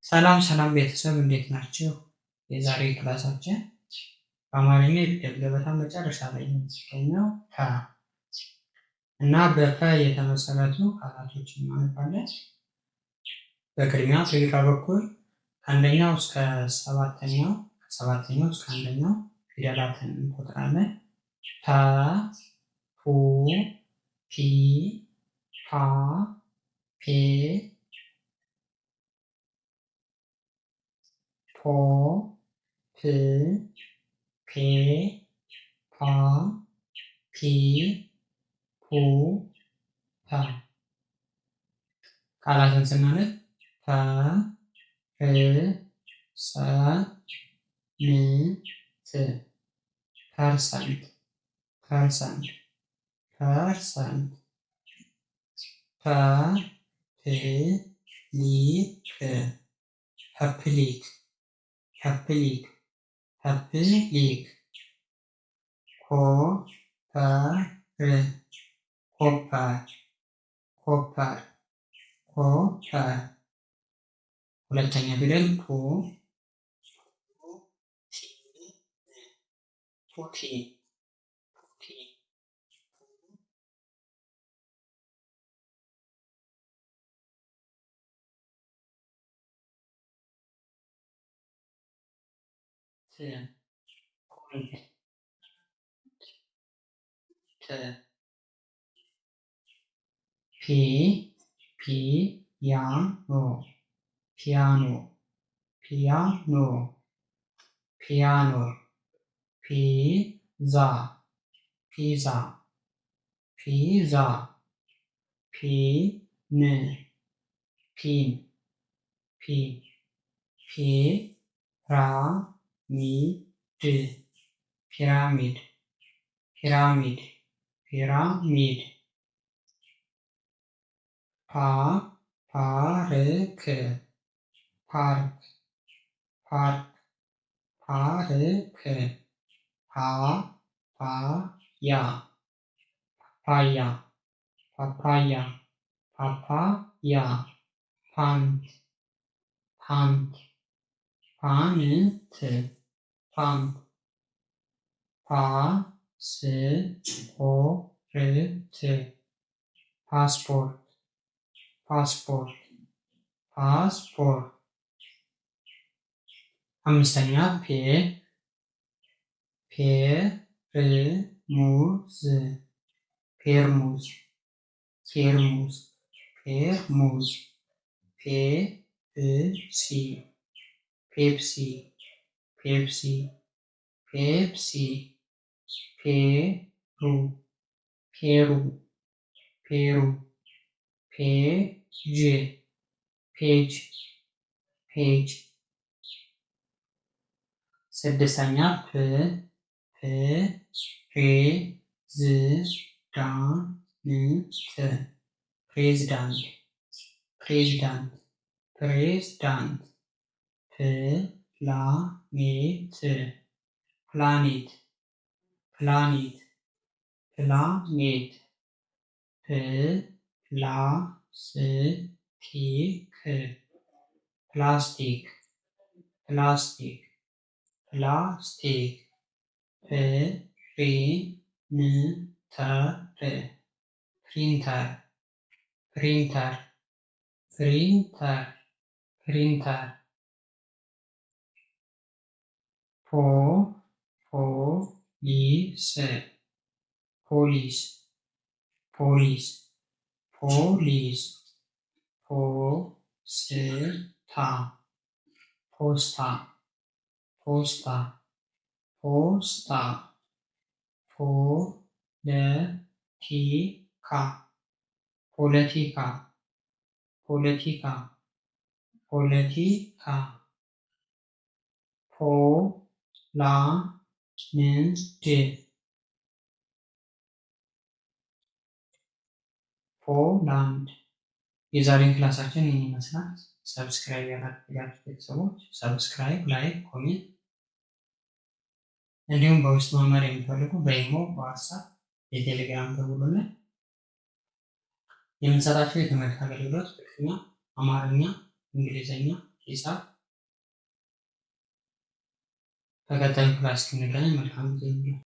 ሰላም ሰላም ቤተሰብ እንዴት ናችሁ? የዛሬ ክላሳችን በአማርኛ የፊደል ገበታ መጨረሻ ላይ የሚገኘው ፐ እና በፐ የተመሰረቱ ቃላቶችን እናነባለን። በቅድሚያ በግራ በኩል ከአንደኛው እስከ ሰባተኛው ከሰባተኛው እስከ አንደኛው ፊደላትን እንቆጥራለን። ፐ፣ ፑ፣ ፒ፣ ፓ፣ ፔ፣ ፖ፣ ፕ፣ ፔ፣ ፓ፣ ፒ፣ ፑ፣ ፐ። ቃላትን ስናነብ ፐ፣ ፕ፣ ሰ፣ ን፣ ት። ፐርሰንት ፐርሰንት ፐርሰንት። ፐ፣ ፕ፣ ሊ፣ ፕ ፐፕሊክ ፐፕሊክ ፐፕሊክ። ኮ፣ ፐ፣ ር ኮፐር ኮፐር ኮፐር። ሁለተኛ ፊደል ፑ፣ ፑቲን ፑቲን። ት፣ ት። ፒ፣ ፒያኖ ፒያኖ ፒያኖ ፒያኖ። ፒዛ ፒዛ ፒዛ። ፒን ፒን ፒን። ፒራሚድ ፒራሚድ ፒራሚድ ፒራሚድ። ፓርክ ፓርክ ፓርክ ፓርክ። ፓፓያ ፓፓያ ፓፓያ ፓፓያ። ፓንት ፓንት ፓንት ፓንት። ፓስፖርት ፓስፖርት ፓስፖርት። አምስተኛ ፔርሙዝ ፔርሙዝ ፔርሙዝ ፔርሙዝ። ፔፕሲ ፔፕሲ ፔፕሲ ፔፕሲ። ፔሩ ፔሩ ፔሩ ፔጅ ፔጅ ፔጅ። ስድስተኛ ፕሬዝዳንት ፕሬዝዳንት ፕሬዝዳንት። ፕላኔት ፕላኔት ፕላኔት ፕላኔት። ፕላስቲክ ፕላስቲክ ፕላስቲክ። ፕሪንተር ፕሪንተር ፕሪንተር ፕሪንተር። ፖሊስ ፖሊስ ፖሊስ ፖሊስ። ፖስታ ፖስታ ፖስታ ፖስታ። ፖለቲካ ፖለቲካ ፖለቲካ ፖለቲካ። ፖላንድ ፖላንድ። የዛሬን ክላሳችን ይህን ይመስላል። ሰብስክራይብ ያላደረጋችሁ ቤተሰቦች ሰብስክራይብ፣ ላይክ፣ ኮሜንት እንዲሁም በውስጥ መማር የሚፈልጉ በኢሞ፣ በዋትስአፕ፣ የቴሌግራም ደውሉልን። የምንሰጣቸው የትምህርት አገልግሎት በቅድሚያ አማርኛ፣ እንግሊዝኛ፣ ሂሳብ በቀጣዩ ክላስ እስክንገናኝ መልካም ጊዜ